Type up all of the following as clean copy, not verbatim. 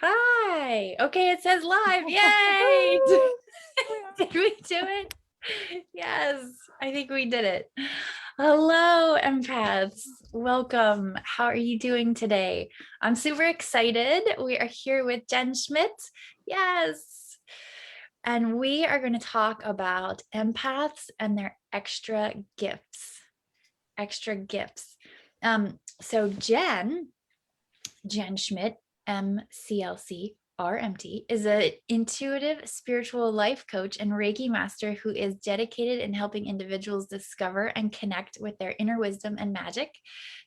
Hi. Okay, it says live. Yay! Did we do it? Yes, I think we did it. Hello, empaths. Welcome. How are you doing today? I'm super excited. We are here with Jen Schmitt. Yes. And we are going to talk about empaths and their extra gifts. Extra gifts. So Jen Schmitt, MCLC, RMT, is an intuitive spiritual life coach and Reiki master who is dedicated in helping individuals discover and connect with their inner wisdom and magic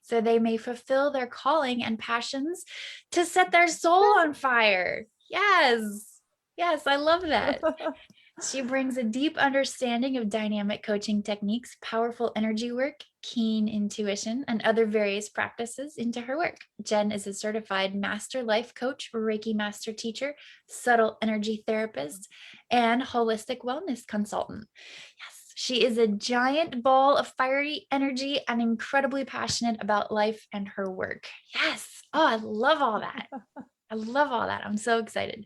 so they may fulfill their calling and passions to set their soul on fire. Yes. Yes, I love that. She brings a deep understanding of dynamic coaching techniques, powerful energy work, keen intuition, and other various practices into her work. Jen is a certified master life coach, Reiki master teacher, subtle energy therapist, and holistic wellness consultant. Yes, she is a giant ball of fiery energy and incredibly passionate about life and her work. Yes. Oh, I love all that. I love all that. I'm so excited.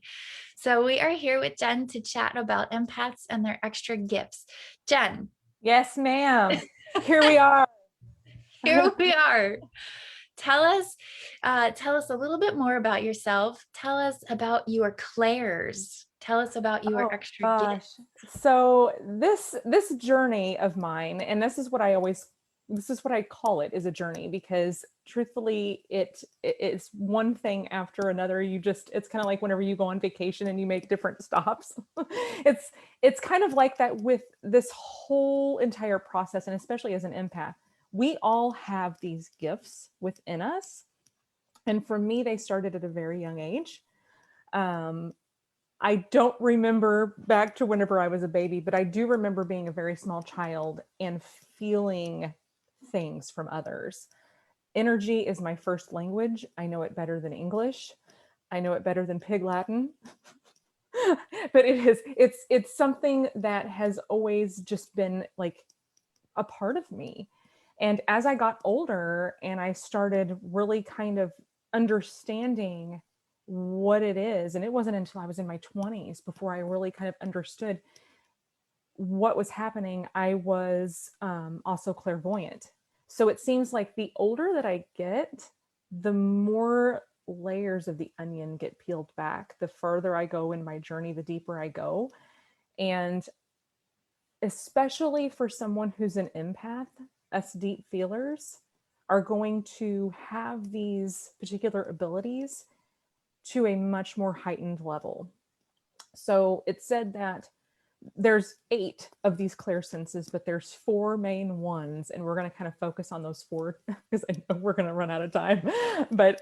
So we are here with Jen to chat about empaths and their extra gifts. Jen. Yes, ma'am. Here we are. Here we are. Tell us a little bit more about yourself. Tell us about your clairs. Tell us about your Oh extra gosh. gifts. So this journey of mine, and this is what I call it, is a journey, because truthfully it's one thing after another. It's kind of like whenever you go on vacation and you make different stops. It's kind of like that with this whole entire process, and especially as an empath, we all have these gifts within us. And for me, they started at a very young age. Um, I don't remember back to whenever I was a baby, but I do remember being a very small child and feeling things from others. Energy is my first language. I know it better than English. I know it better than Pig Latin. But it's something that has always just been like a part of me. And as I got older and I started really kind of understanding what it is, and it wasn't until I was in my 20s before I really kind of understood what was happening. I was also clairvoyant. So it seems like the older that I get, the more layers of the onion get peeled back. The further I go in my journey, the deeper I go. And especially for someone who's an empath, us deep feelers are going to have these particular abilities to a much more heightened level. So it said that there's 8 of these clairsenses, but there's 4 main ones, and we're going to kind of focus on those 4 because I know we're going to run out of time. But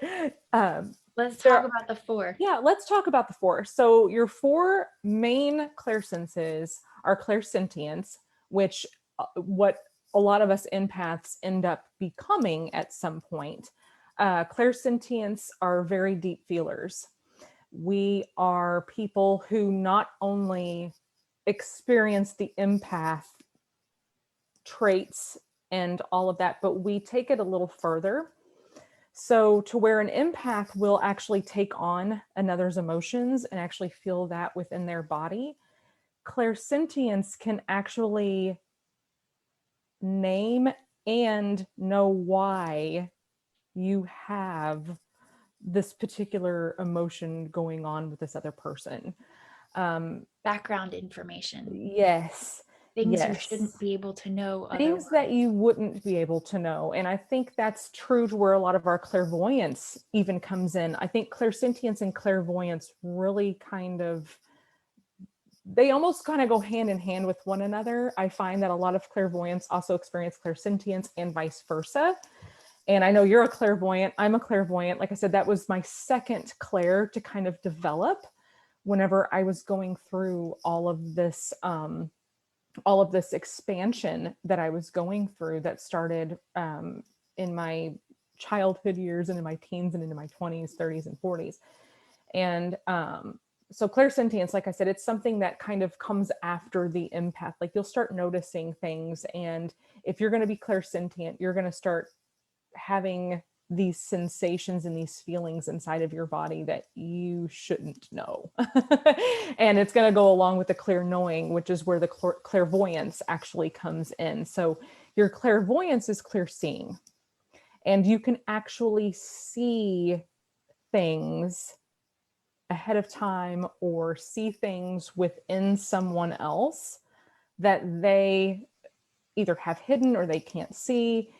Let's talk about the 4. yeah, let's talk about the 4. So your 4 main clairsenses are clairsentience, which what a lot of us empaths end up becoming at some point. Clairsentience are very deep feelers. We are people who not only experience the empath traits and all of that, but we take it a little further. So to where an empath will actually take on another's emotions and actually feel that within their body, clairsentience can actually name and know why you have this particular emotion going on with this other person. Background information. Yes. Things you Yes. shouldn't be able to know otherwise. Things that you wouldn't be able to know. And I think that's true to where a lot of our clairvoyance even comes in. I think clairsentience and clairvoyance really they almost kind of go hand in hand with one another. I find that a lot of clairvoyants also experience clairsentience and vice versa. And I know you're a clairvoyant, I'm a clairvoyant. Like I said, that was my second clair to kind of develop whenever I was going through all of this expansion that I was going through that started in my childhood years and in my teens and into my 20s, 30s, and 40s. And so clairsentience, like I said, it's something that kind of comes after the empath. Like you'll start noticing things. And if you're going to be clairsentient, you're going to start having these sensations and these feelings inside of your body that you shouldn't know. And it's going to go along with the clear knowing, which is where the clairvoyance actually comes in. So your clairvoyance is clear seeing, and you can actually see things ahead of time or see things within someone else that they either have hidden or they can't see.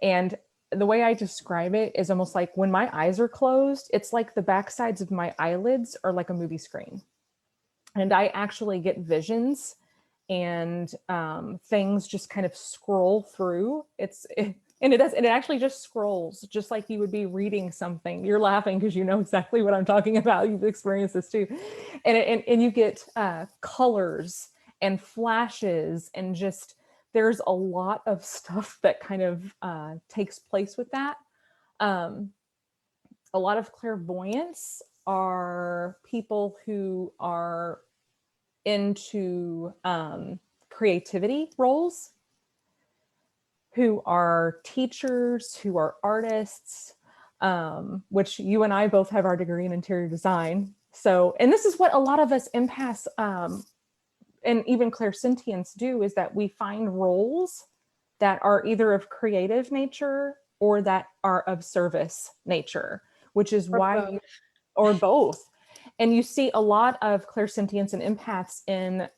And the way I describe it is almost like when my eyes are closed, it's like the backsides of my eyelids are like a movie screen. And I actually get visions, and things just kind of scroll through. And it actually just scrolls, just like you would be reading something. You're laughing because you know exactly what I'm talking about. You've experienced this too. And you get colors and flashes, and just there's a lot of stuff that kind of takes place with that. Um, a lot of clairvoyants are people who are into creativity roles, who are teachers, who are artists, which you and I both have our degree in interior design. So, and this is what a lot of us empaths and even clairsentients do, is that we find roles that are either of creative nature or that are of service nature, which is Or why both. or both. And you see a lot of clairsentients and empaths in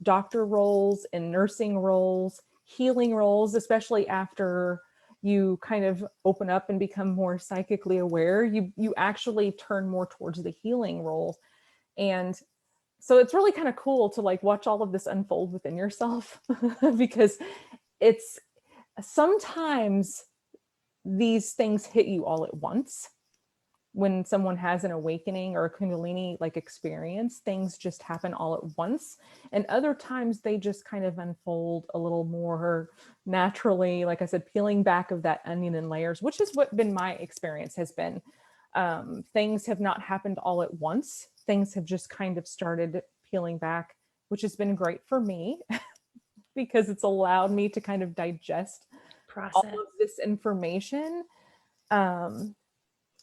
doctor roles, in nursing roles, healing roles, especially after you kind of open up and become more psychically aware. You actually turn more towards the healing role. And so it's really kind of cool to like watch all of this unfold within yourself because it's sometimes these things hit you all at once. When someone has an awakening or a kundalini like experience, things just happen all at once. And other times they just kind of unfold a little more naturally, like I said, peeling back of that onion in layers, which is what been my experience has been. Things have not happened all at once. Things have just kind of started peeling back, which has been great for me because it's allowed me to kind of digest all Process. of this information, um,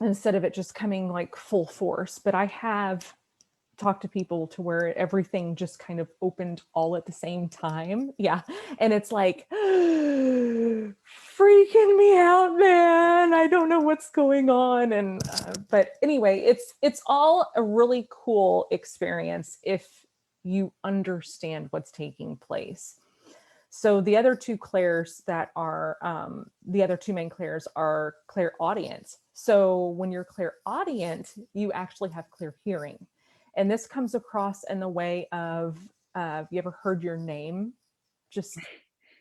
instead of it just coming like full force. But I have talked to people to where everything just kind of opened all at the same time. Yeah. And it's like freaking me out, man. I don't know what's going on. And but anyway, it's all a really cool experience if you understand what's taking place. So the other two clairs that are the other two main clairs are clairaudience. So when you're clairaudient, you actually have clear hearing. And this comes across in the way of, have you ever heard your name just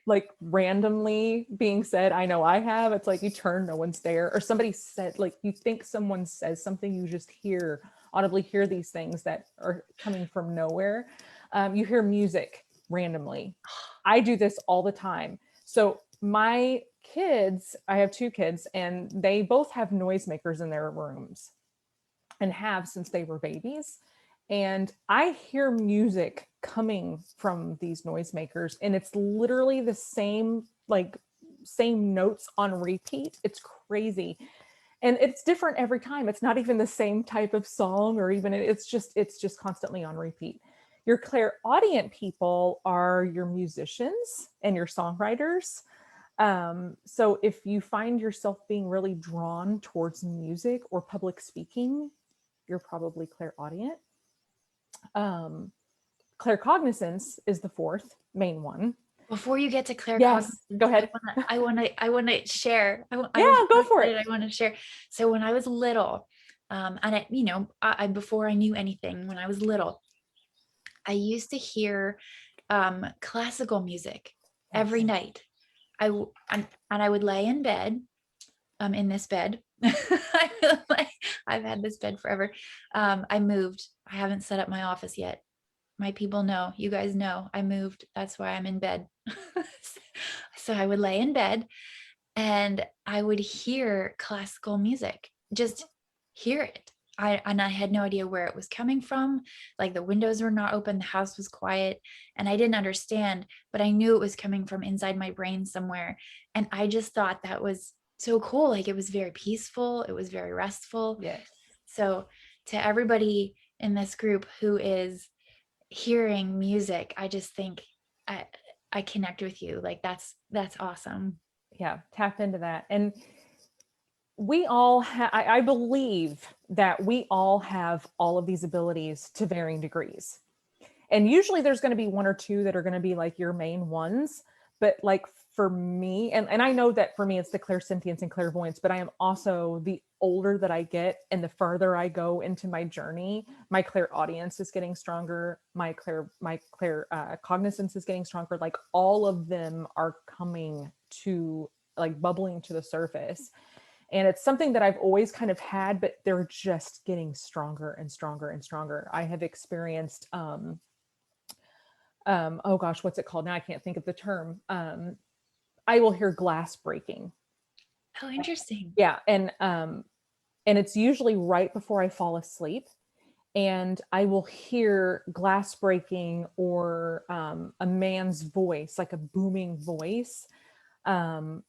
like randomly being said? I know I have. It's like you turn, no one's there. Or somebody said, like you think someone says something, you just hear, audibly hear these things that are coming from nowhere. You hear music randomly. I do this all the time. So my kids, I have two kids, and they both have noisemakers in their rooms and have since they were babies. And I hear music coming from these noisemakers, and it's literally the same, like same notes on repeat. It's crazy. And it's different every time. It's not even the same type of song, or even it's just constantly on repeat. Your clairaudient people are your musicians and your songwriters. So if you find yourself being really drawn towards music or public speaking, you're probably clairaudient. Um, Claircognizance is the fourth main one. Before you get to Yes, go claircognizance, ahead. I wanna share. Yeah, I'm go so for it. excited. I want to share. So when I was little, and before I knew anything, when I was little, I used to hear classical music every Awesome. night. And I would lay in bed, in this bed. I've had this bed forever. I moved. I haven't set up my office yet. My people know, you guys know I moved. That's why I'm in bed. So I would lay in bed and I would hear classical music, just hear it. I had no idea where it was coming from. Like the windows were not open, the house was quiet, and I didn't understand, but I knew it was coming from inside my brain somewhere. And I just thought that was so cool. Like it was very peaceful. It was very restful. Yes. So to everybody in this group who is hearing music, I just think I I connect with you. Like that's awesome. Yeah, tap into that. And we all I believe that we all have all of these abilities to varying degrees. And usually there's going to be one or two that are going to be like your main ones. But like for me, and I know that for me it's the clairsentience and clairvoyance, but I am also, the older that I get and the further I go into my journey, my clairaudience is getting stronger, my clair cognizance is getting stronger. Like all of them are coming to, like, bubbling to the surface. And it's something that I've always kind of had, but they're just getting stronger and stronger and stronger. I have experienced oh gosh, what's it called? Now I can't think of the term. I will hear glass breaking. Oh, interesting. Yeah. And it's usually right before I fall asleep. And I will hear glass breaking, or a man's voice, like a booming voice. Um,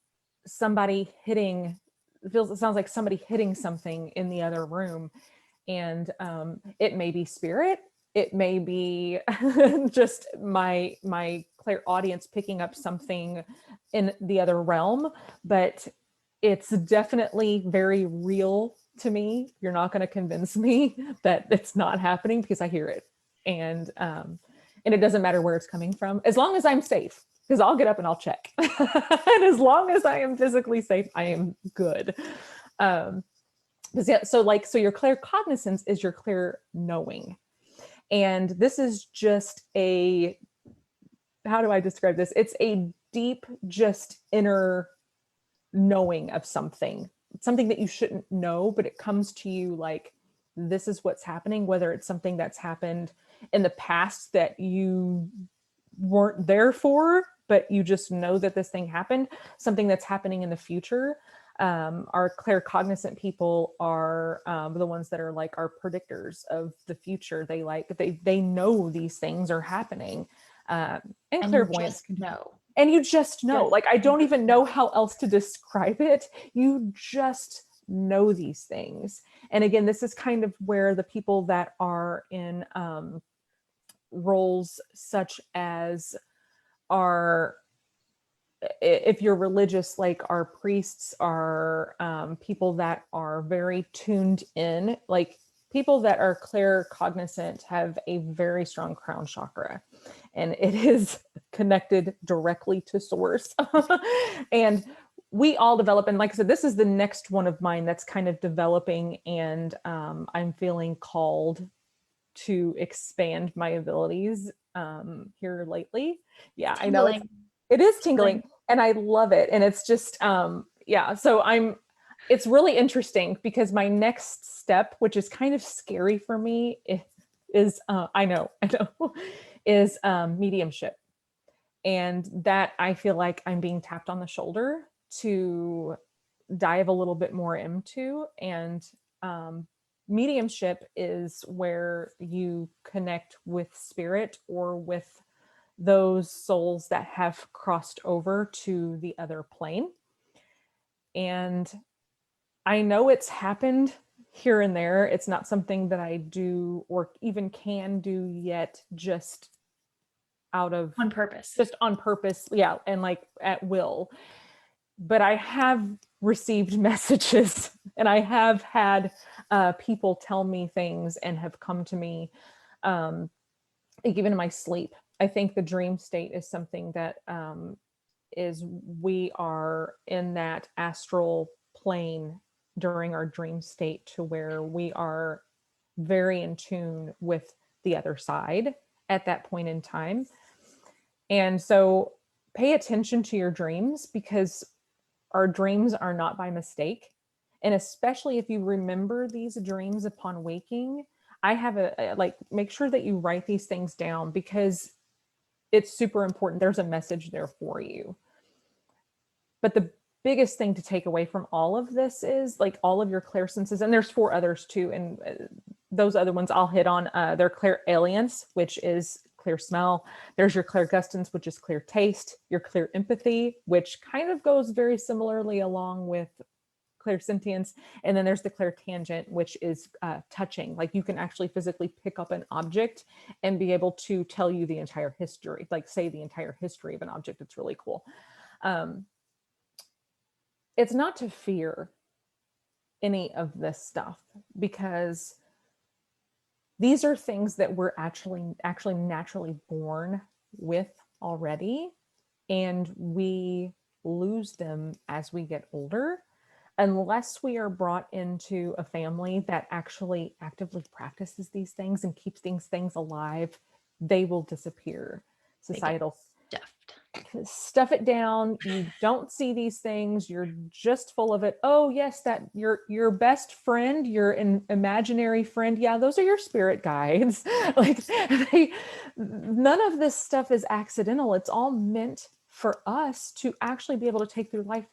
somebody hitting, it sounds like somebody hitting something in the other room. And it may be spirit, it may be just my clairaudience picking up something in the other realm, but it's definitely very real to me. You're not going to convince me that it's not happening, because I hear it. And it doesn't matter where it's coming from, as long as I'm safe, because I'll get up and I'll check. And as long as I am physically safe, I am good. um yeah, so your claircognizance is your clear knowing. And this is just a, how do I describe this? It's a deep, just inner knowing of something, something that you shouldn't know, but it comes to you like, this is what's happening, whether it's something that's happened in the past that you weren't there for, but you just know that this thing happened, something that's happening in the future. Our claircognizant people are the ones that are like our predictors of the future. They know these things are happening. And And you clairvoyance just can, know. and you just know, Just like, I don't even know how else to describe it. You just know these things. And again, this is kind of where the people that are in roles such as our, if you're religious, like our priests, are people that are very tuned in, like people that are claircognizant have a very strong crown chakra, and it is connected directly to source. And we all develop, and like I said, this is the next one of mine that's kind of developing, and I'm feeling called to expand my abilities here lately. Yeah, I know tingling. it is tingling, Tingling. and I love it. And it's just yeah, so it's really interesting, because my next step, which is kind of scary for me, is I know is mediumship. And that, I feel like I'm being tapped on the shoulder to dive a little bit more into. And um, mediumship is where you connect with spirit, or with those souls that have crossed over to the other plane. And I know it's happened here and there. It's not something that I do or even can do yet, just out of, On purpose. just on purpose. Yeah. And like at will. But I have received messages, and I have had people tell me things and have come to me, like even in my sleep. I think the dream state is something that is, we are in that astral plane during our dream state, to where we are very in tune with the other side at that point in time. And so pay attention to your dreams, because our dreams are not by mistake. And especially if you remember these dreams upon waking, I have like, make sure that you write these things down, because it's super important. There's a message there for you. But the biggest thing to take away from all of this is, like, all of your clairsenses, and there's four others too. And those other ones I'll hit on. They're clairaudience, which is clear smell. There's your clairgustance, which is clear taste, your clear empathy, which kind of goes very similarly along with clairsentience. And then there's the clairtangent, which is touching. Like you can actually physically pick up an object and be able to tell you the entire history, like say the entire history of an object. It's really cool. Um, it's not to fear any of this stuff, because these are things that we're actually naturally born with already, and we lose them as we get older unless we are brought into a family that actually actively practices these things and keeps these things alive. They will disappear. They get Societal stuffed. stuff it down. You don't see these things. You're just full of it. Oh yes, that your best friend, your imaginary friend. Yeah, those are your spirit guides. Like none of this stuff is accidental. It's all meant for us to actually be able to take through life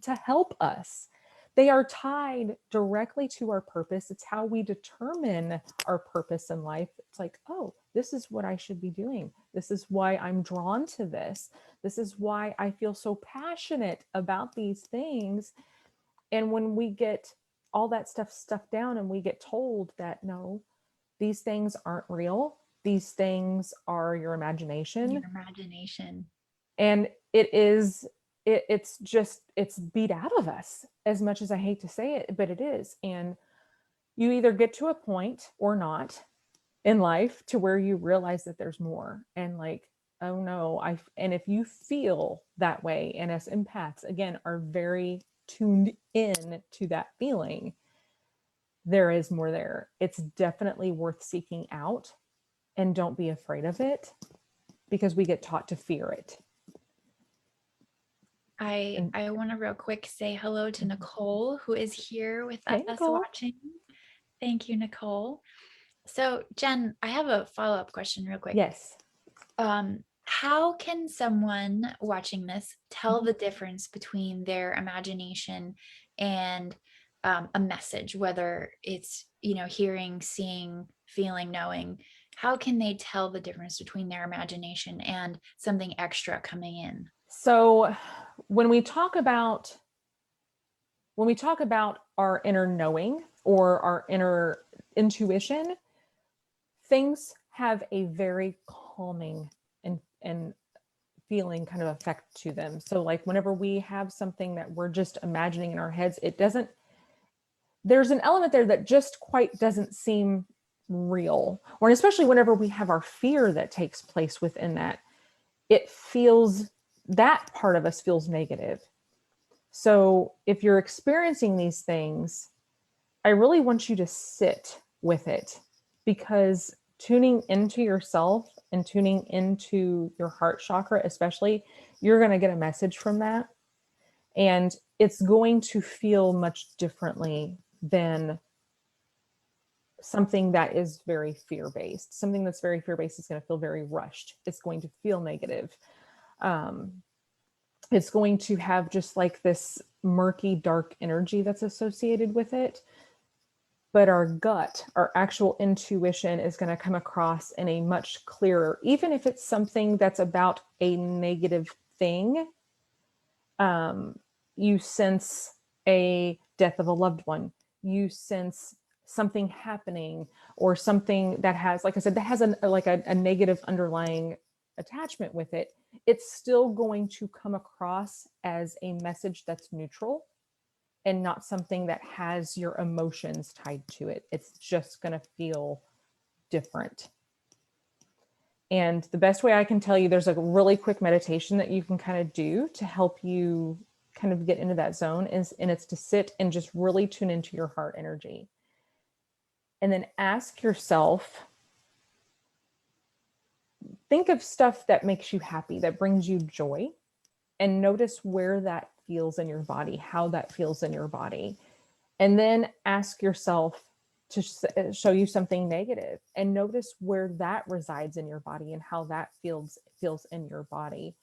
to help us. They are tied directly to our purpose. It's how we determine our purpose in life. It's like, oh, this is what I should be doing. This is why I'm drawn to this. This is why I feel so passionate about these things. And when we get all that stuff stuffed down and we get told that, no, these things aren't real, these things are your imagination. Your imagination. And it's beat out of us, as much as I hate to say it, but it is. And you either get to a point or not in life to where you realize that there's more, and like, oh no, and if you feel that way, and as empaths again are very tuned in to that feeling, there is more there. It's definitely worth seeking out, and don't be afraid of it, because we get taught to fear it. I want to real quick say hello to Nicole, who is here with Hey, us Nicole. watching. Thank you, Nicole. So, Jen, I have a follow-up question real quick. Yes. How can someone watching this tell the difference between their imagination and a message, whether it's, hearing, seeing, feeling, knowing? How can they tell the difference between their imagination and something extra coming in? So when we talk about our inner knowing or our inner intuition, things have a very calming and feeling kind of effect to them. So like whenever we have something that we're just imagining in our heads, there's an element there that just quite doesn't seem real. Or especially whenever we have our fear that takes place within that, that part of us feels negative. So if you're experiencing these things, I really want you to sit with it, because tuning into yourself and tuning into your heart chakra, especially, you're going to get a message from that. And it's going to feel much differently than something that is very fear-based. Something that's very fear-based is going to feel very rushed. It's going to feel negative. It's going to have just like this murky, dark energy that's associated with it. But our gut, our actual intuition is going to come across in a much clearer, even if it's something that's about a negative thing. You sense a death of a loved one. You sense something happening, or something that has, like I said, that has a negative underlying attachment with it. It's still going to come across as a message that's neutral and not something that has your emotions tied to it. It's just going to feel different. And the best way I can tell you, there's a really quick meditation that you can kind of do to help you kind of get into that zone, and it's to sit and just really tune into your heart energy. And then ask yourself, think of stuff that makes you happy, that brings you joy, and notice where that feels in your body, how that feels in your body. And then ask yourself to show you something negative, and notice where that resides in your body and how that feels in your body,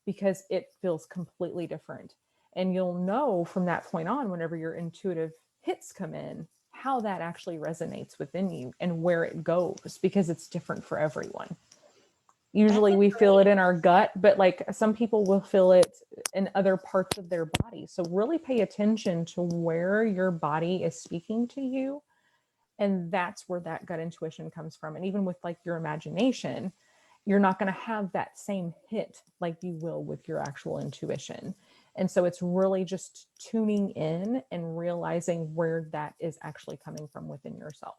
because it feels completely different. And you'll know from that point on, whenever your intuitive hits come in, how that actually resonates within you and where it goes, because it's different for everyone. That's Usually a we feel it great. in our gut, but like some people will feel it in other parts of their body. So really pay attention to where your body is speaking to you. And that's where that gut intuition comes from. And even with like your imagination, you're not going to have that same hit like you will with your actual intuition. And so it's really just tuning in and realizing where that is actually coming from within yourself.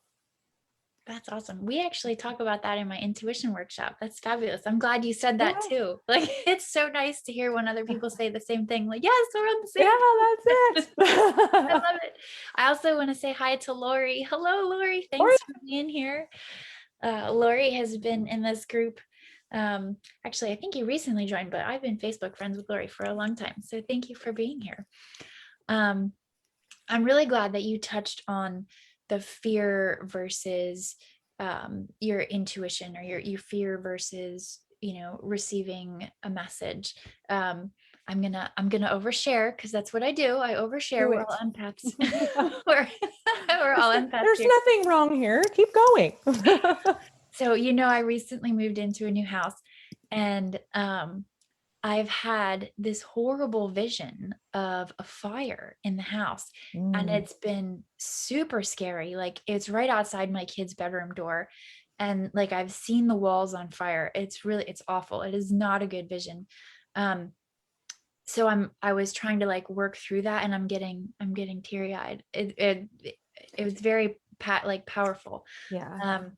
That's awesome. We actually talk about that in my intuition workshop. That's fabulous. I'm glad you said that Yeah. too. Like, it's so nice to hear when other people say the same thing. Like, yes, we're on the Yeah, same that's page. I it. love it. I also want to say hi to Lori. Hello, Lori. Or Thanks for being here. Lori has been in this group. Actually, I think you recently joined, but I've been Facebook friends with Lori for a long time. So thank you for being here. Um, I'm really glad that you touched on the fear versus your intuition, or your fear versus, receiving a message. I'm gonna overshare because that's what I do. I overshare. do We're it. all empaths. we're, we're all empaths There's here. nothing wrong here. Keep going. So, I recently moved into a new house, and I've had this horrible vision of a fire in the house, and Mm, it's been super scary. Like, it's right outside my kid's bedroom door, and like I've seen the walls on fire. It's awful. It is not a good vision. Um, so I was trying to like work through that, and I'm getting teary-eyed. It was very powerful. yeah. Um,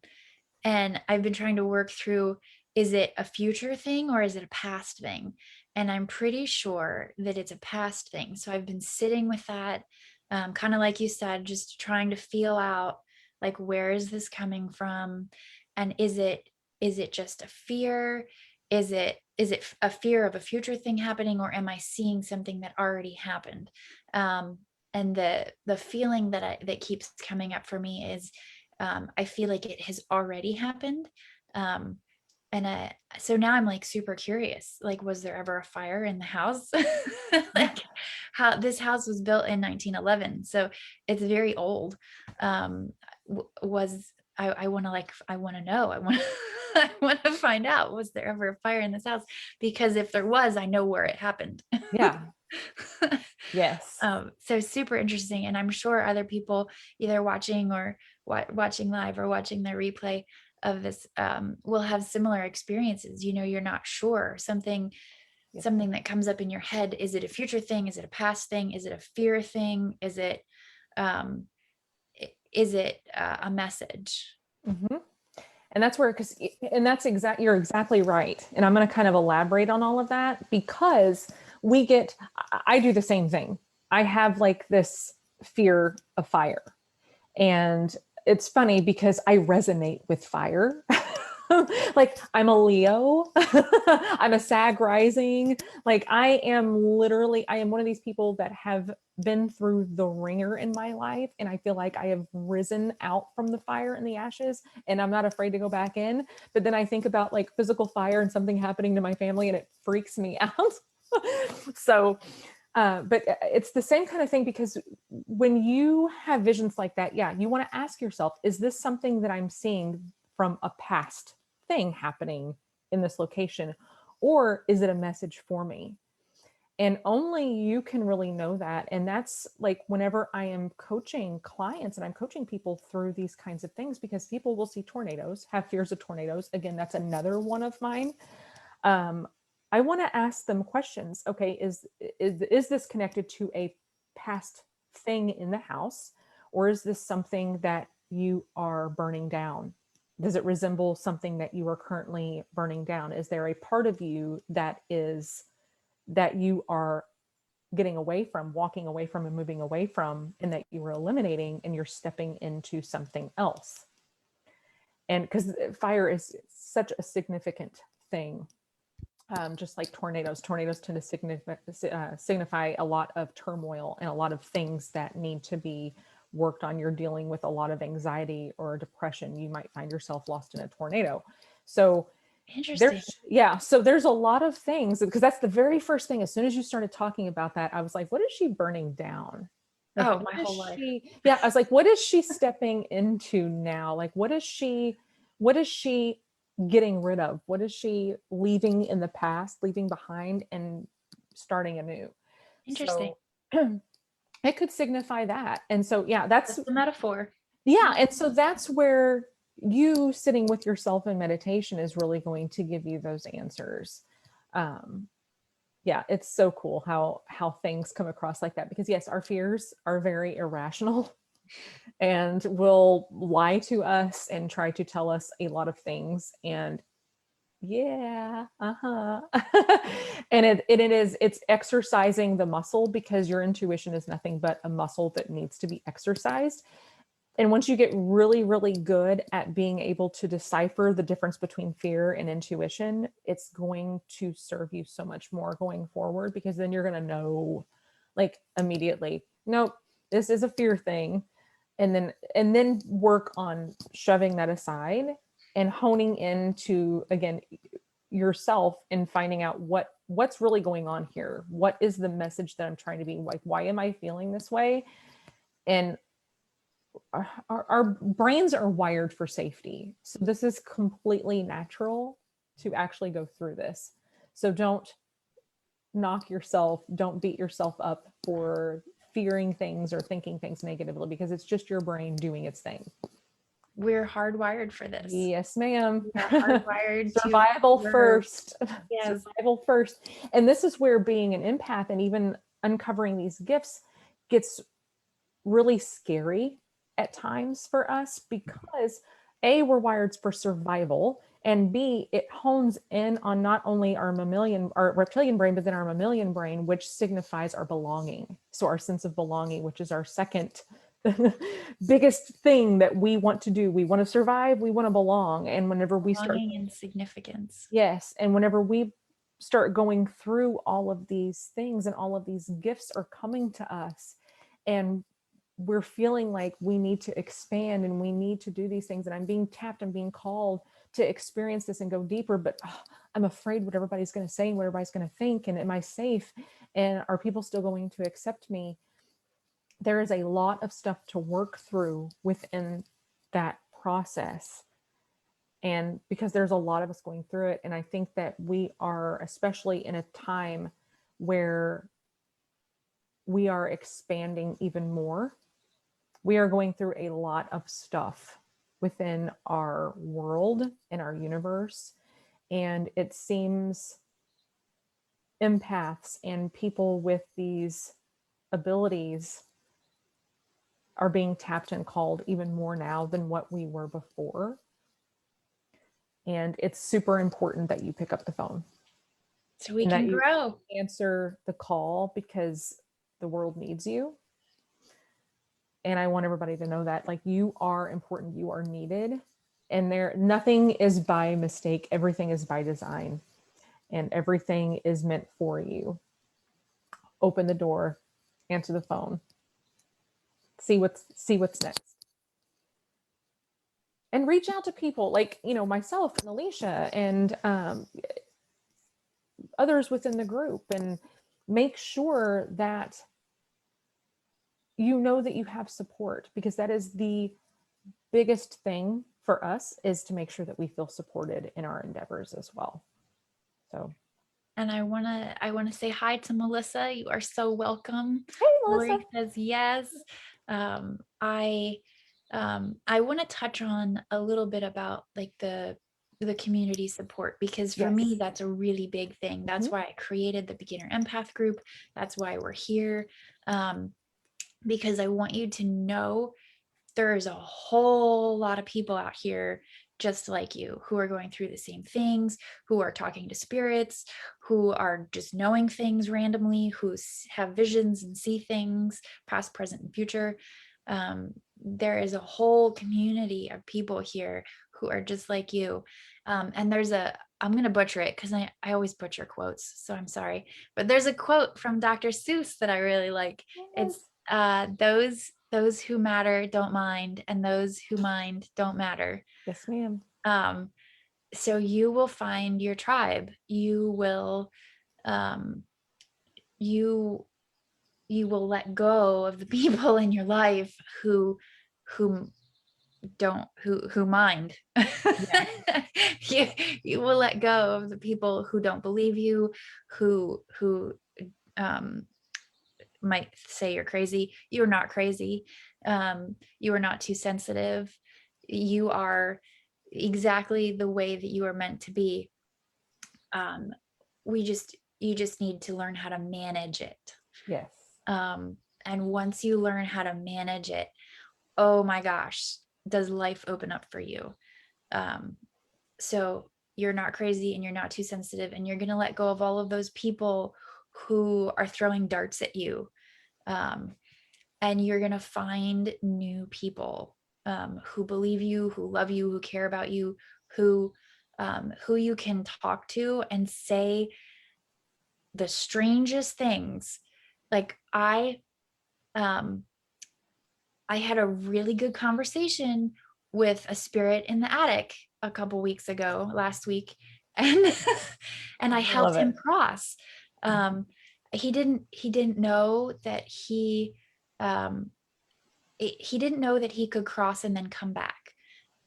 and I've been trying to work through, is it a future thing or is it a past thing? And I'm pretty sure that it's a past thing. So I've been sitting with that, kind of like you said, just trying to feel out, like, where is this coming from? And is it just a fear? Is it a fear of a future thing happening, or am I seeing something that already happened? And the feeling that keeps coming up for me is, I feel like it has already happened. Um, and so now I'm like super curious. Like, was there ever a fire in the house? Like, how this house was built in 1911, so it's very old. Was I want to I want to know. I want I want to find out, was there ever a fire in this house? Because if there was, I know where it happened. Yeah. Yes. So super interesting, and I'm sure other people either watching or watching live or watching the replay of this will have similar experiences. You're not sure, Yes. something that comes up in your head. Is it a future thing? Is it a past thing? Is it a fear thing? Um, is it a message? Mm-hmm. And that's where, and that's you're exactly right. And I'm going to kind of elaborate on all of that, because I do the same thing. I have like this fear of fire. And it's funny because I resonate with fire. Like, I'm a Leo. I'm a Sag rising. Like, I am one of these people that have been through the ringer in my life. And I feel like I have risen out from the fire and the ashes, and I'm not afraid to go back in. But then I think about like physical fire and something happening to my family, and it freaks me out. So, but it's the same kind of thing, because when you have visions like that, yeah, you want to ask yourself, is this something that I'm seeing from a past thing happening in this location? Or is it a message for me? And only you can really know that. And that's like whenever I am coaching clients and I'm coaching people through these kinds of things, because people will see tornadoes, have fears of tornadoes. Again, that's another one of mine. um, I want to ask them questions. Okay, is this connected to a past thing in the house, or is this something that you are burning down? Does it resemble something that you are currently burning down? Is there a part of you that you are getting away from, walking away from, and moving away from, and that you were eliminating, and you're stepping into something else? And because fire is such a significant thing, just like tornadoes tend to signify a lot of turmoil and a lot of things that need to be worked on. You're dealing with a lot of anxiety or depression. You might find yourself lost in a tornado. So Interesting. so there's a lot of things, because that's the very first thing. As soon as you started talking about that, I was like, what is she burning down? Like, Oh, what my is whole life. she? Yeah, I was like, what is she stepping into now? Like, what is she getting rid of? What is she leaving in the past, leaving behind and starting anew? Interesting. So it could signify that. And so, yeah, that's, That's the metaphor. yeah. Yeah. And so that's where you sitting with yourself in meditation is really going to give you those answers. Um, yeah, it's so cool how things come across like that, because yes, our fears are very irrational and will lie to us and try to tell us a lot of things. And yeah, uh-huh. And it's exercising the muscle, because your intuition is nothing but a muscle that needs to be exercised. And once you get really, really good at being able to decipher the difference between fear and intuition, it's going to serve you so much more going forward, because then you're going to know, like, immediately, nope, this is a fear thing. And then work on shoving that aside and honing into, again, yourself, and finding out what's really going on here. What is the message that I'm trying to be, like, why am I feeling this way? And our brains are wired for safety. So this is completely natural to actually go through this. So don't knock yourself, don't beat yourself up for fearing things or thinking things negatively, because it's just your brain doing its thing. We're hardwired for this. Yes, ma'am. We are hardwired to Survival observe. first. Yes. Survival first. And this is where being an empath and even uncovering these gifts gets really scary at times for us, because A, we're wired for survival, and B, it hones in on not only our reptilian brain, but then our mammalian brain, which signifies our belonging. So our sense of belonging, which is our second biggest thing that we want to do. We want to survive, we want to belong. And whenever we start, Belonging and significance. yes, and whenever we start going through all of these things and all of these gifts are coming to us, and we're feeling like we need to expand and we need to do these things, and I'm being tapped, I'm being called to experience this and go deeper, but I'm afraid what everybody's going to say and what everybody's going to think, and am I safe, and are people still going to accept me? There is a lot of stuff to work through within that process, and because there's a lot of us going through it. And I think that we are, especially in a time where we are expanding even more, we are going through a lot of stuff within our world and our universe. And it seems empaths and people with these abilities are being tapped and called even more now than what we were before. And it's super important that you pick up the phone So we and that can you grow. answer the call, because the world needs you. And I want everybody to know that, like, you are important, you are needed, and there, nothing is by mistake, everything is by design, and everything is meant for you. Open the door, answer the phone, see what's next, and reach out to people like, myself and Alicia and others within the group, and make sure that you know that you have support, because that is the biggest thing for us, is to make sure that we feel supported in our endeavors as well. So, And I wanna say hi to Melissa. You are so welcome. hey, Melissa. Lori says yes. Um, I I want to touch on a little bit about like the community support, because for me Yes. that's a really big thing. That's Mhm. why I created the beginner empath group. That's why we're here. Um, because I want you to know there's a whole lot of people out here just like you, who are going through the same things, who are talking to spirits, who are just knowing things randomly, who have visions and see things past, present, and future. There is a whole community of people here who are just like you. And I'm going to butcher it because I always butcher quotes, so I'm sorry. But there's a quote from Dr. Seuss that I really like. It's Yes. those who matter don't mind, and those who mind don't matter. Yes, ma'am. Um, so you will find your tribe. You will, you you will let go of the people in your life who who mind. Yeah. you, you will let go of the people who don't believe you, who um might say you're crazy. You're not crazy. You are not too sensitive. You are exactly the way that you are meant to be. um you just need to learn how to manage it. Yes. um and once you learn how to manage it, oh my gosh, does life open up for you. um so you're not crazy, and you're not too sensitive, and you're going to let go of all of those people who are throwing darts at you. um and you're going to find new people, who believe you, who love you, who care about you, who you can talk to and say the strangest things. Like um I had a really good conversation with a spirit in the attic a couple weeks ago, last week, and and I I love helped him it. cross. um he didn't know that um he didn't know that he could cross and then come back.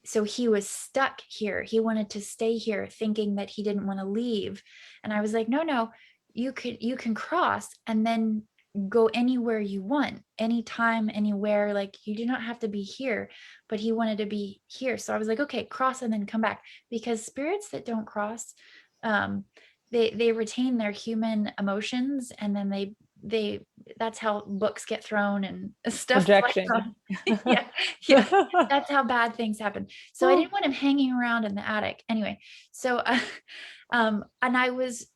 So he was stuck here. He wanted to stay here, thinking that he didn't want to leave. And I was like, no, no, you can cross and then go anywhere you want, anytime, anywhere. Like, you do not have to be here. But he wanted to be here. So I was like, okay, cross and then come back. Because spirits that don't cross, um, they retain their human emotions, and then they that's how books get thrown and stuff like that. Projection. Yeah, yeah, that's how bad things happen. So I didn't want him hanging around in the attic anyway. So and I was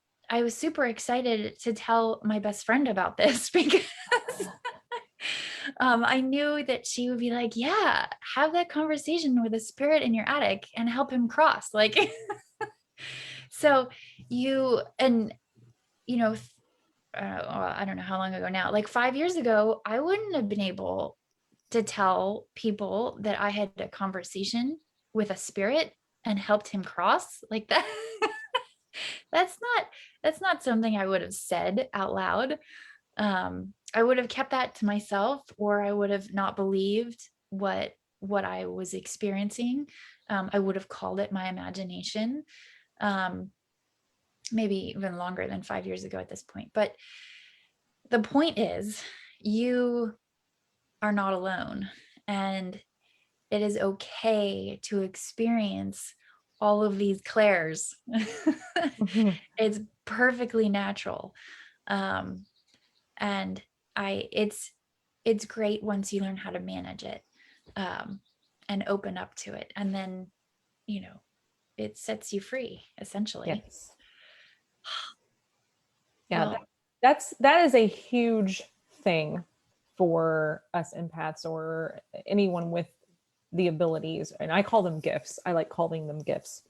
super excited to tell my best friend about this because I knew that she would be like, yeah, have that conversation with a spirit in your attic and help him cross. Like, so you, and you know, I don't know how long ago now, like 5 years ago, I wouldn't have been able to tell people that I had a conversation with a spirit and helped him cross like that. that's not that's not something I would have said out loud. I would have kept that to myself, or I would have not believed what I was experiencing. I would have called it my imagination. um, Maybe even longer than 5 years ago at this point. But the point is, you are not alone, and it is okay to experience all of these clairs. Mhm. It's perfectly natural. um, and it's great once you learn how to manage it, um, and open up to it, and then you know it sets you free, essentially. Yes. Yeah, Well, that is a huge thing for us empaths or anyone with the abilities. And I call them gifts. I like calling them gifts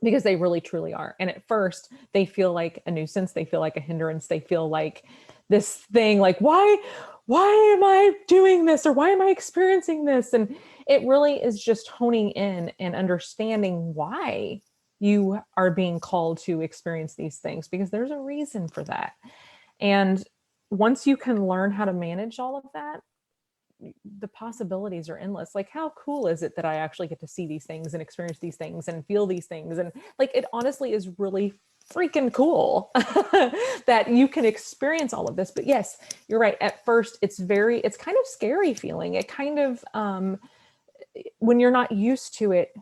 because they really truly are. And at first, they feel like a nuisance, they feel like a hindrance, they feel like this thing like why am I doing this, or why am I experiencing this? And it really is just honing in and understanding why you are being called to experience these things, because there's a reason for that. And once you can learn how to manage all of that, the possibilities are endless. Like, how cool is it that I actually get to see these things and experience these things and feel these things? And like, it honestly is really freaking cool that you can experience all of this. But yes, you're right. At first, it's kind of scary feeling. It kind of, when you're not used to it,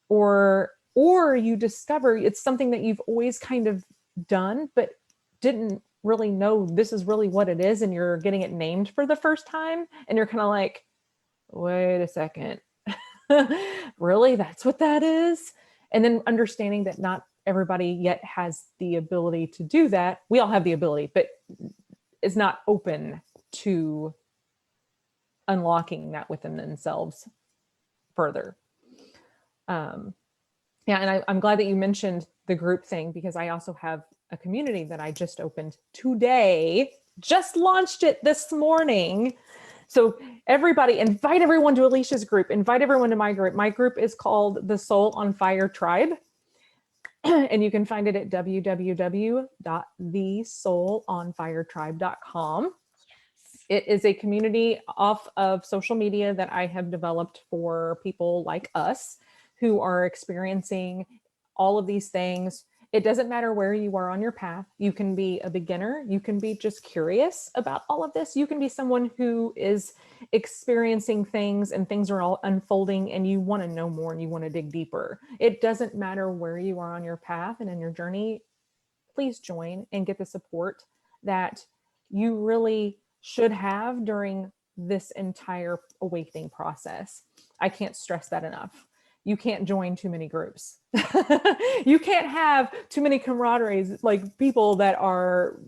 or you discover it's something that you've always kind of done, but didn't really know this is really what it is, and you're getting it named for the first time, and you're kind of like, wait a second, really, that's what that is? And then understanding that not everybody yet has the ability to do that. We all have the ability, but is not open to unlocking that within themselves further. um, Yeah, and I'm glad that you mentioned the group thing, because I also have a community that I just opened today, just launched it this morning. So everybody, invite everyone to Alicia's group, invite everyone to my group. My group is called the Soul on Fire Tribe. And you can find it at www.thesoulonfiretribe.com. It is a community off of social media that I have developed for people like us who are experiencing all of these things. It doesn't matter where you are on your path. You can be a beginner. You can be just curious about all of this. You can be someone who is experiencing things and things are all unfolding and you want to know more and you want to dig deeper. It doesn't matter where you are on your path and in your journey. Please join and get the support that you really should have during this entire awakening process. I can't stress that enough. You can't join too many groups. You can't have too many camaraderies, like people that are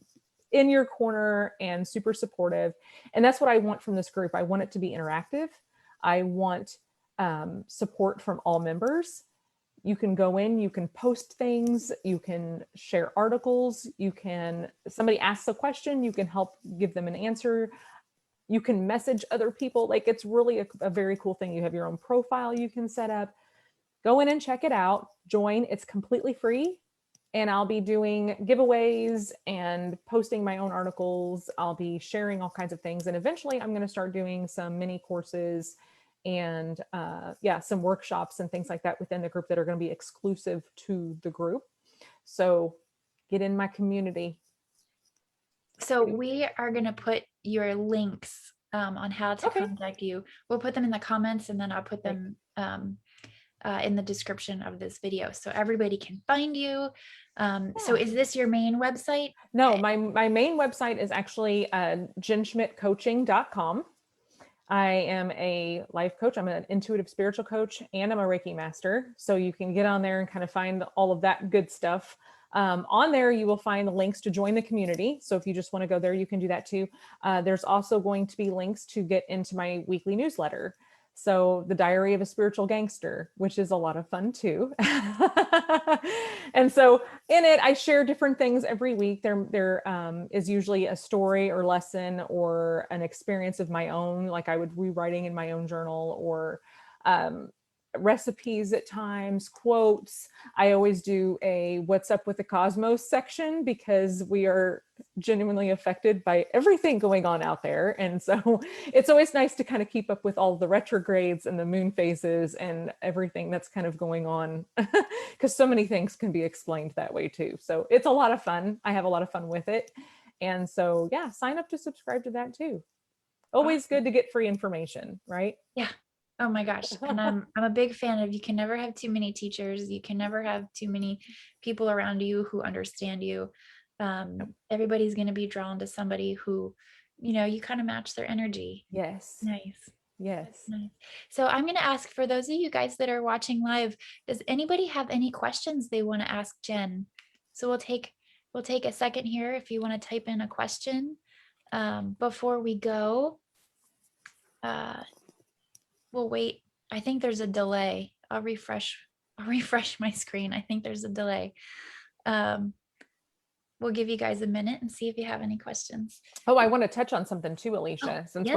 in your corner and super supportive. And that's what I want from this group. I want it to be interactive. I want support from all members. You can go in, you can post things, you can share articles, somebody asks a question, you can help give them an answer. You can message other people. Like, it's really a very cool thing. You have your own profile you can set up. Go in and check it out. Join. It's completely free. And I'll be doing giveaways and posting my own articles. I'll be sharing all kinds of things. And eventually I'm going to start doing some mini courses and some workshops and things like that within the group that are going to be exclusive to the group. So get in my community. So we are going to put your links on how to Okay. contact you. We'll put them in the comments, and then I'll put them in the description of this video so everybody can find you. So is this your main website? No, my main website is actually jenschmidtcoaching.com. I am a life coach. I'm an intuitive spiritual coach, and I'm a Reiki master. So you can get on there and kind of find all of that good stuff. On there, you will find the links to join the community. So if you just want to go there, you can do that too. There's also going to be links to get into my weekly newsletter. So the Diary of a Spiritual Gangster, which is a lot of fun too. And so in it, I share different things every week. There is usually a story or lesson or an experience of my own, like I would be writing in my own journal, or recipes at times, quotes. I always do a what's up with the cosmos section because we are genuinely affected by everything going on out there. And so it's always nice to kind of keep up with all the retrogrades and the moon phases and everything that's kind of going on, because so many things can be explained that way too. So it's a lot of fun. I have a lot of fun with it. And so, yeah, sign up to subscribe to that too. Always good to get free information, right? Yeah. Oh my gosh. And I'm a big fan of, you can never have too many teachers. You can never have too many people around you who understand you. Everybody's going to be drawn to somebody who, you kind of match their energy. Yes. Nice. Yes. Nice. So I'm going to ask, for those of you guys that are watching live, does anybody have any questions they want to ask Jen? So we'll take a second here if you want to type in a question before we go. We'll wait. I think there's a delay. I'll refresh my screen. I think there's a delay. We'll give you guys a minute and see if you have any questions. Oh, I want to touch on something too, Alicia, since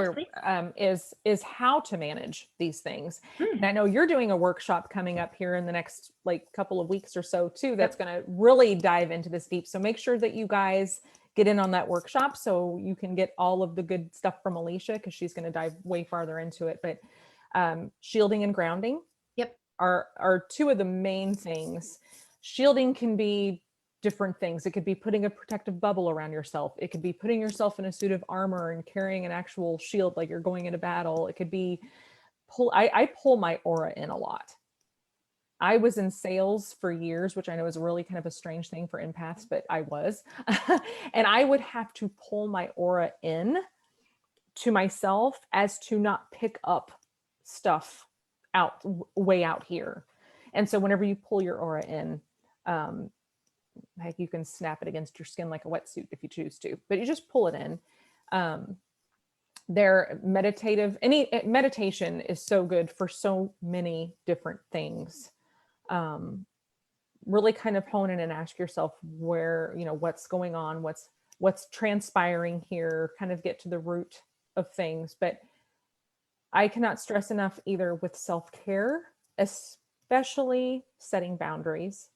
yes, is how to manage these things. Hmm. And I know you're doing a workshop coming up here in the next couple of weeks or so too, that's going to really dive into this deep. So make sure that you guys get in on that workshop so you can get all of the good stuff from Alicia, because she's going to dive way farther into it. But shielding and grounding are two of the main things. Shielding can be different things. It could be putting a protective bubble around yourself. It could be putting yourself in a suit of armor and carrying an actual shield like you're going into battle. It could be I pull my aura in a lot. I was in sales for years, which I know is really kind of a strange thing for empaths, but I was. And I would have to pull my aura in to myself as to not pick up stuff way out here. And so whenever you pull your aura in, like you can snap it against your skin like a wetsuit if you choose to, but you just pull it in. Meditation is so good for so many different things. Really kind of hone in and ask yourself where, what's going on, what's transpiring here, kind of get to the root of things. But I cannot stress enough, either with self-care, especially setting boundaries.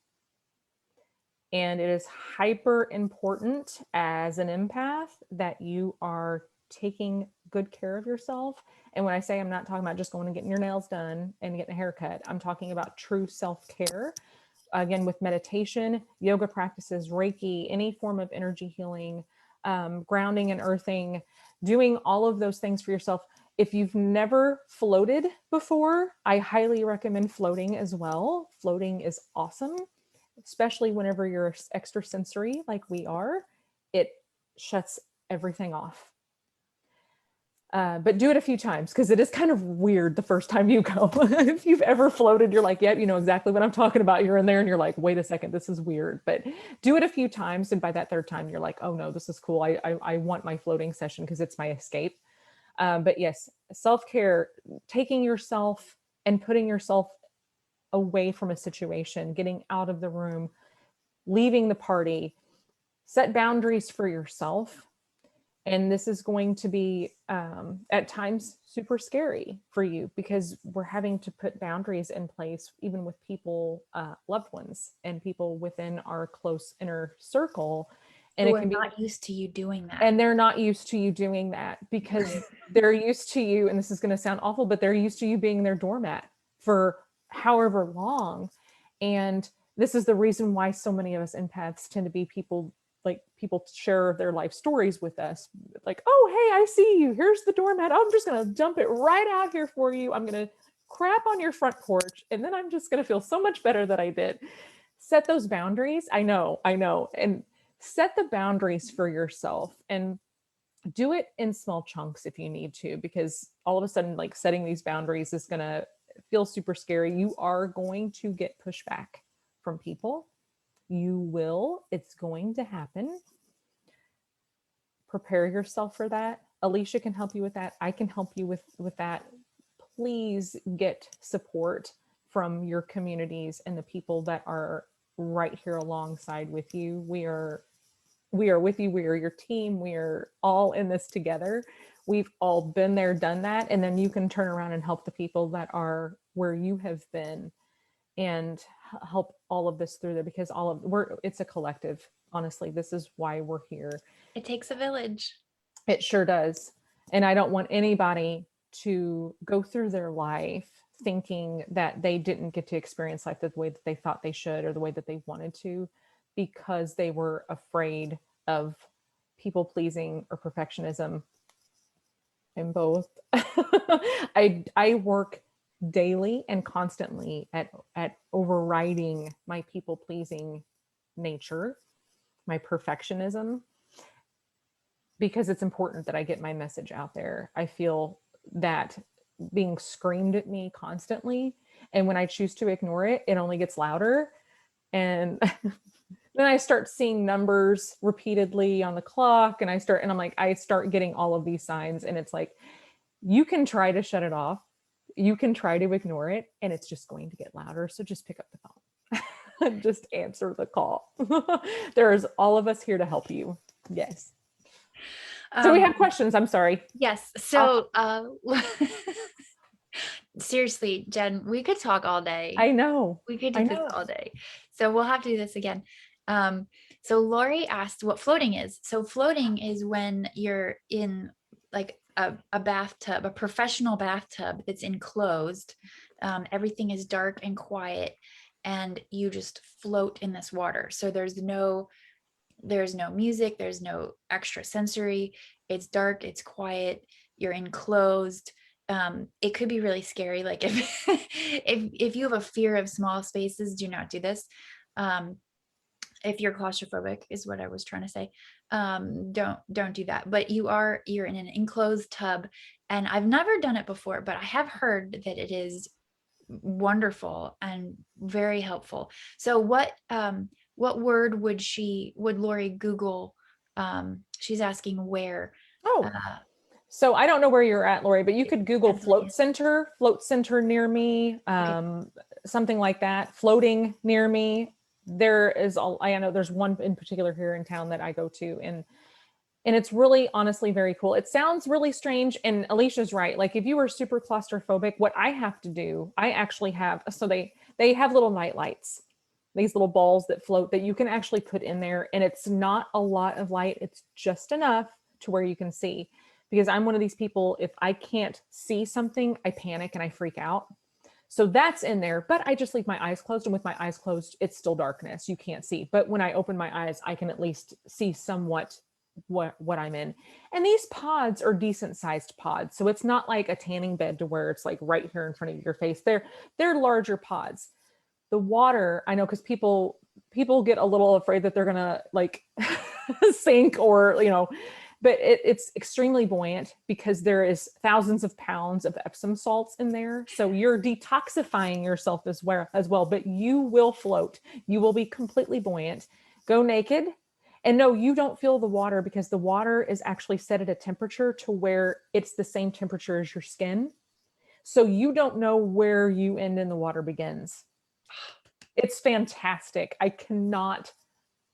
And it is hyper important as an empath that you are taking good care of yourself. And when I say, I'm not talking about just going and getting your nails done and getting a haircut, I'm talking about true self-care. Again, with meditation, yoga practices, Reiki, any form of energy healing, grounding and earthing, doing all of those things for yourself. If you've never floated before, I highly recommend floating as well. Floating is awesome, especially whenever you're extrasensory like we are. It shuts everything off. But do it a few times, because it is kind of weird the first time you go. If you've ever floated, you're like, yep, you know exactly what I'm talking about. You're in there and you're like, wait a second, this is weird. But do it a few times. And by that third time, you're like, oh no, this is cool. I want my floating session because it's my escape. But yes, self-care, taking yourself and putting yourself away from a situation, getting out of the room, leaving the party, set boundaries for yourself. And this is going to be at times super scary for you, because we're having to put boundaries in place, even with people, loved ones, and people within our close inner circle. And Who it are can be, not used to you doing that. and they're not used to you doing that, because they're used to you, and this is going to sound awful, but they're used to you being their doormat for however long. And this is the reason why so many of us empaths tend to be people, like people share their life stories with us, like, oh hey, I see you, here's the doormat, I'm just going to dump it right out here for you, I'm going to crap on your front porch, and then I'm just going to feel so much better that I did. Set those boundaries. I know, and set the boundaries for yourself, and do it in small chunks if you need to, because all of a sudden, like, setting these boundaries is going to feel super scary. You are going to get pushback from people. You will. It's going to happen. Prepare yourself for that. Alicia can help you with that. I can help you with that. Please get support from your communities and the people that are right here alongside with you. We are with you. We are your team. We are all in this together. We've all been there, done that. And then you can turn around and help the people that are where you have been, and help all of this through there, because it's a collective. Honestly, this is why we're here. It takes a village. It sure does. And I don't want anybody to go through their life thinking that they didn't get to experience life the way that they thought they should, or the way that they wanted to, because they were afraid of people pleasing or perfectionism. And both. I work daily and constantly at overriding my people pleasing nature, my perfectionism, because it's important that I get my message out there. I feel that being screamed at me constantly, and when I choose to ignore it, it only gets louder. And then I start seeing numbers repeatedly on the clock, and I start getting all of these signs, and it's like, you can try to shut it off, you can try to ignore it, and it's just going to get louder. So just pick up the phone. Just answer the call. There's all of us here to help you. Yes. So we have questions. I'm sorry. Yes. So seriously, Jen, we could talk all day. I know. We could do this all day. So we'll have to do this again. So Lori asked what floating is. So floating is when you're in like a bathtub, a professional bathtub that's enclosed. Everything is dark and quiet, and you just float in this water. So there's no music, there's no extra sensory. It's dark, it's quiet, you're enclosed. It could be really scary. Like if if you have a fear of small spaces, do not do this. If you're claustrophobic is what I was trying to say. Don't do that. But you're in an enclosed tub, and I've never done it before, but I have heard that it is wonderful and very helpful. So what word would Lori Google? She's asking where. So I don't know where you're at, Lori, but you could Google float center near me, something like that, floating near me. I know there's one in particular here in town that I go to, and it's really honestly very cool. It sounds really strange, and Alicia's right. Like if you are super claustrophobic, what I have to do, I actually have, so they have little night lights, these little balls that float that you can actually put in there, and it's not a lot of light. It's just enough to where you can see. because I'm one of these people, if I can't see something, I panic and I freak out. So that's in there, but I just leave my eyes closed. And with my eyes closed, it's still darkness. You can't see. But when I open my eyes, I can at least see somewhat what I'm in. And these pods are decent sized pods. So it's not like a tanning bed to where it's like right here in front of your face. They're larger pods. The water, I know, because people get a little afraid that they're gonna like sink, or but it's extremely buoyant because there is thousands of pounds of Epsom salts in there. So you're detoxifying yourself as well, but you will float. You will be completely buoyant. Go naked. And no, you don't feel the water, because the water is actually set at a temperature to where it's the same temperature as your skin. So you don't know where you end and the water begins. It's fantastic. I cannot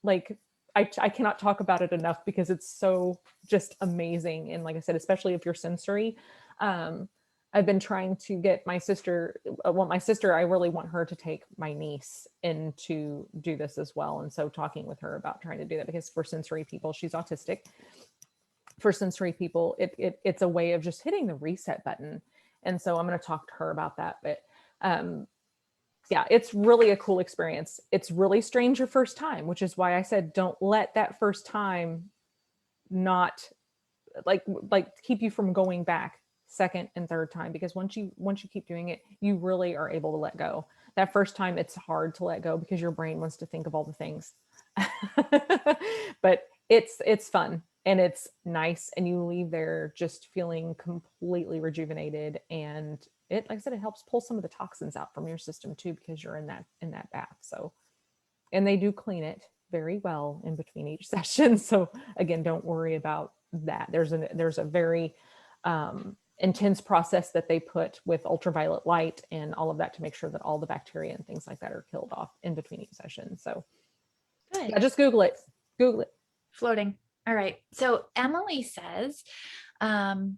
like I cannot talk about it enough because it's so just amazing. And like I said, especially if you're sensory, I've been trying to get my sister, I really want her to take my niece in to do this as well. And so talking with her about trying to do that, because for sensory people, she's autistic. For sensory people, it's a way of just hitting the reset button. And so I'm going to talk to her about that. But yeah, it's really a cool experience. It's really strange your first time, which is why I said don't let that first time not like keep you from going back second and third time, because once you keep doing it, you really are able to let go. That first time it's hard to let go because your brain wants to think of all the things. But it's fun and it's nice, and you leave there just feeling completely rejuvenated. And it, like I said, it helps pull some of the toxins out from your system too, because you're in that bath. So, and they do clean it very well in between each session. So again, don't worry about that. There's a very intense process that they put with ultraviolet light and all of that to make sure that all the bacteria and things like that are killed off in between each session. So Good. yeah, just Google it. Google it. Floating. All right. So Emily says, oh,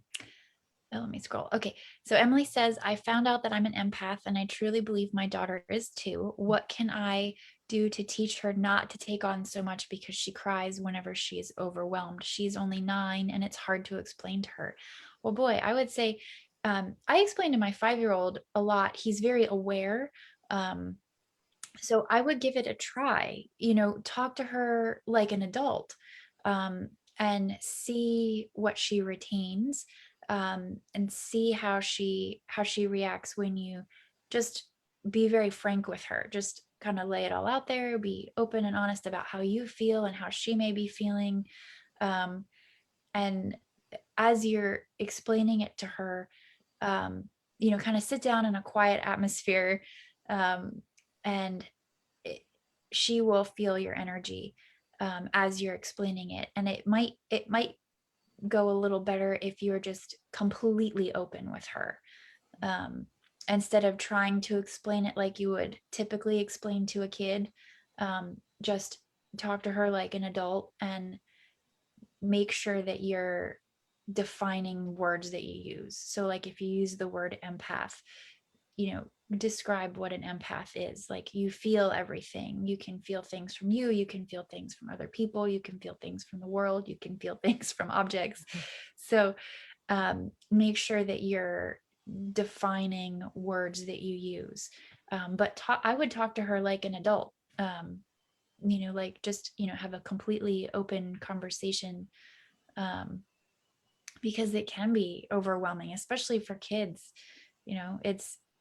let me scroll. Okay. So Emily says, I found out that I'm an empath and I truly believe my daughter is too. What can I do to teach her not to take on so much because she cries whenever she is overwhelmed? She's only 9 and it's hard to explain to her. Well, boy, I would say I explain to my 5-year-old a lot. He's very aware. So I would give it a try, talk to her like an adult, and see what she retains, and see how she reacts when you just be very frank with her. Just kind of lay it all out there, be open and honest about how you feel and how she may be feeling. Um, and as you're explaining it to her, kind of sit down in a quiet atmosphere, and it, she will feel your energy as you're explaining it. And it might go a little better if you're just completely open with her, um, instead of trying to explain it like you would typically explain to a kid. Just talk to her like an adult and make sure that you're defining words that you use. So like if you use the word empath, describe what an empath is. Like, you feel everything. You can feel things from you can feel things from other people, you can feel things from the world, you can feel things from objects. So make sure that you're defining words that you use. But I would talk to her like an adult. Like just have a completely open conversation, um, because it can be overwhelming, especially for kids.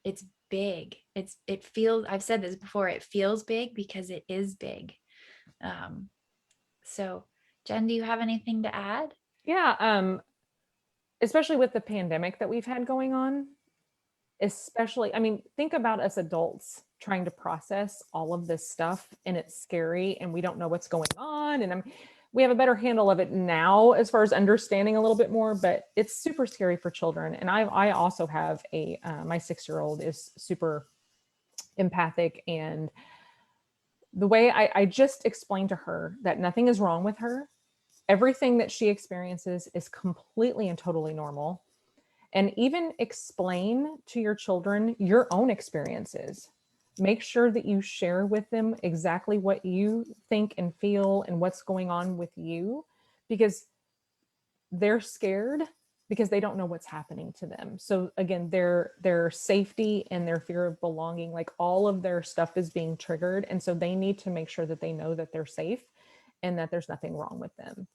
It's big. It feels, I've said this before, it feels big because it is big. So Jen, do you have anything to add? Yeah. Especially with the pandemic that we've had going on, especially, I mean, think about us adults trying to process all of this stuff, and it's scary and we don't know what's going on. And we have a better handle of it now as far as understanding a little bit more, but it's super scary for children. And I also have my 6-year-old is super empathic. And the way I just explained to her that nothing is wrong with her, everything that she experiences is completely and totally normal. And even explain to your children your own experiences. Make sure that you share with them exactly what you think and feel and what's going on with you, because they're scared because they don't know what's happening to them. So again, their safety and their fear of belonging, like all of their stuff is being triggered. And so they need to make sure that they know that they're safe and that there's nothing wrong with them.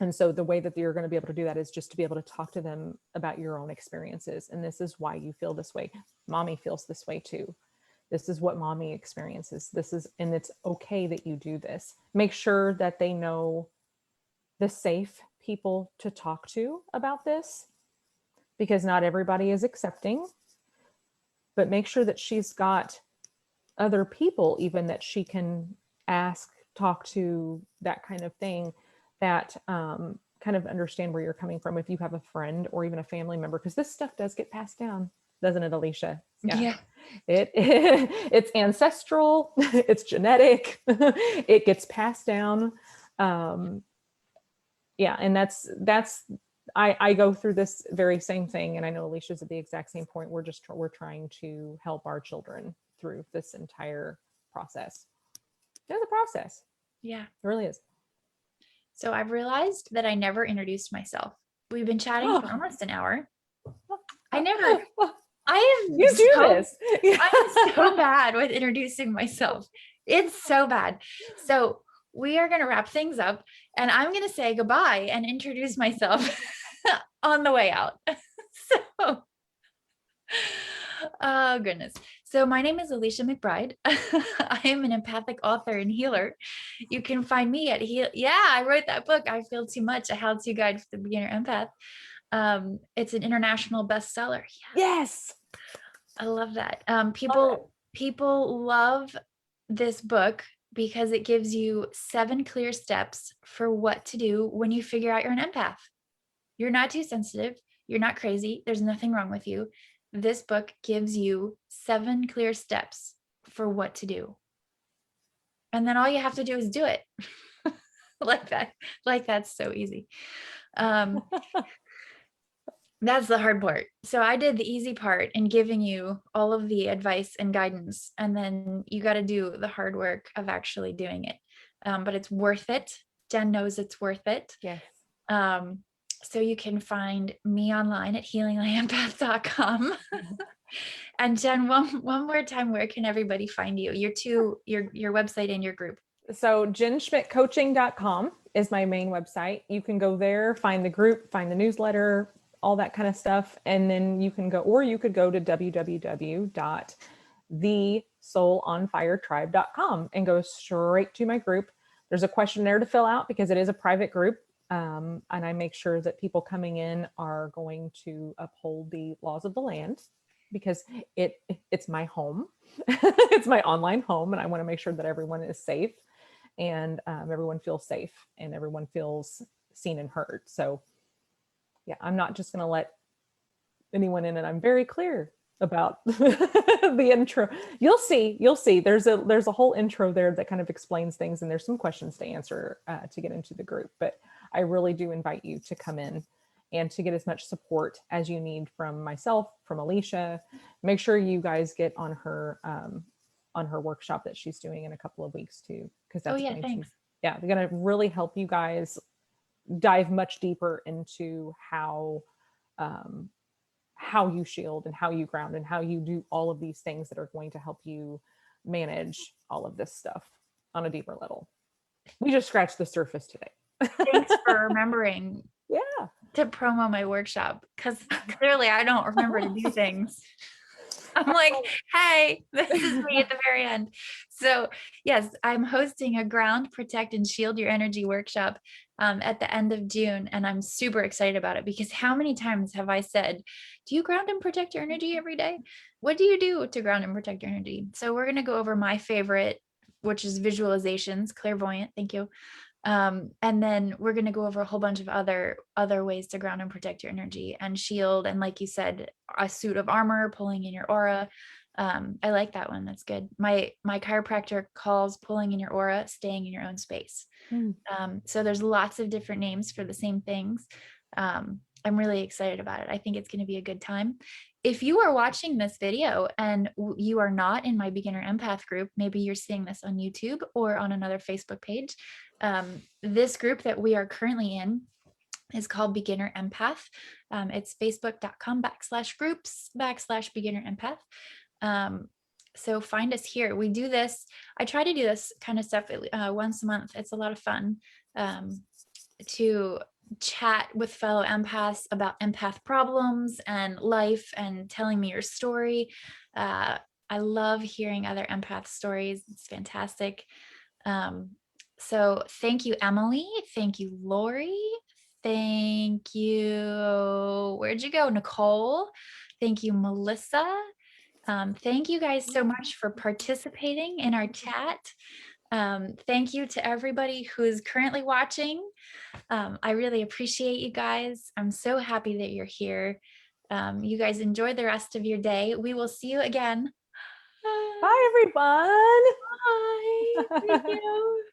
And so the way that you're going to be able to do that is just to be able to talk to them about your own experiences. And this is why you feel this way. Mommy feels this way too. This is what mommy experiences. And it's okay that you do this. Make sure that they know the safe people to talk to about this, because not everybody is accepting, but make sure that she's got other people even that she can ask, talk to, that kind of thing, that kind of understand where you're coming from if you have a friend or even a family member, because this stuff does get passed down, doesn't it, Alicia? Yeah. It's ancestral, it's genetic, it gets passed down. Yeah, and that's I go through this very same thing, and I know Alicia's at the exact same point. We're trying to help our children through this entire process. It's a process. Yeah. It really is. So I've realized that I never introduced myself. We've been chatting for almost an hour. I am You do this. I'm so bad with introducing myself. It's so bad. So we are going to wrap things up, and I'm going to say goodbye and introduce myself on the way out. So, oh goodness. So my name is Alicia McBride. I am an empathic author and healer. You can find me at I wrote that book, I Feel Too Much, a how-to guide for the beginner empath. It's an international bestseller. Yes. I love that. People love this book because it gives you 7 clear steps for what to do when you figure out you're an empath. You're not too sensitive. You're not crazy. There's nothing wrong with you. This book gives you 7 clear steps for what to do. And then all you have to do is do it. Like that. Like that's so easy. That's the hard part. So I did the easy part in giving you all of the advice and guidance, and then you got to do the hard work of actually doing it. But it's worth it. Jen knows it's worth it. Yes. So you can find me online at healinglyempath.com. And Jen, one more time, where can everybody find you? Your website and your group. So jenschmidtcoaching.com is my main website. You can go there, find the group, find the newsletter, all that kind of stuff. And then you could go to www.thesoulonfiretribe.com and go straight to my group. There's a questionnaire to fill out because it is a private group. And I make sure that people coming in are going to uphold the laws of the land, because it's my home. It's my online home, and I want to make sure that everyone is safe, and everyone feels safe, and everyone feels seen and heard. So yeah, I'm not just going to let anyone in, and I'm very clear about the intro. You'll see. There's a whole intro there that kind of explains things, and there's some questions to answer to get into the group. But I really do invite you to come in and to get as much support as you need from myself, from Alicia. Make sure you guys get on her workshop that she's doing in a couple of weeks too, because that's they're going to really help you guys dive much deeper into how you shield and how you ground and how you do all of these things that are going to help you manage all of this stuff on a deeper level. We just scratched the surface today. Thanks for remembering to promo my workshop, because clearly I don't remember to do things. I'm like, hey, this is me at the very end. So yes, I'm hosting a Ground, Protect, and Shield Your Energy workshop at the end of June. And I'm super excited about it, because how many times have I said, do you ground and protect your energy every day? What do you do to ground and protect your energy? So we're going to go over my favorite, which is visualizations, clairvoyant. Thank you. And then we're going to go over a whole bunch of other ways to ground and protect your energy and shield. And like you said, a suit of armor, pulling in your aura. I like that one. That's good. My chiropractor calls pulling in your aura staying in your own space. So there's lots of different names for the same things. I'm really excited about it. I think it's going to be a good time. If you are watching this video and you are not in my beginner empath group, maybe you're seeing this on YouTube or on another Facebook page. This group that we are currently in is called Beginner Empath. It's facebook.com/groups/beginner empath. So find us here. We do this. I try to do this kind of stuff once a month. It's a lot of fun to chat with fellow empaths about empath problems and life and telling me your story. I love hearing other empath stories. It's fantastic. Um, so thank you, Emily. Thank you, Lori. Thank you. Where'd you go, Nicole? Thank you, Melissa. Thank you guys so much for participating in our chat. Thank you to everybody who's currently watching. I really appreciate you guys. I'm so happy that you're here. You guys enjoy the rest of your day. We will see you again. Bye, everyone. Bye. Thank you.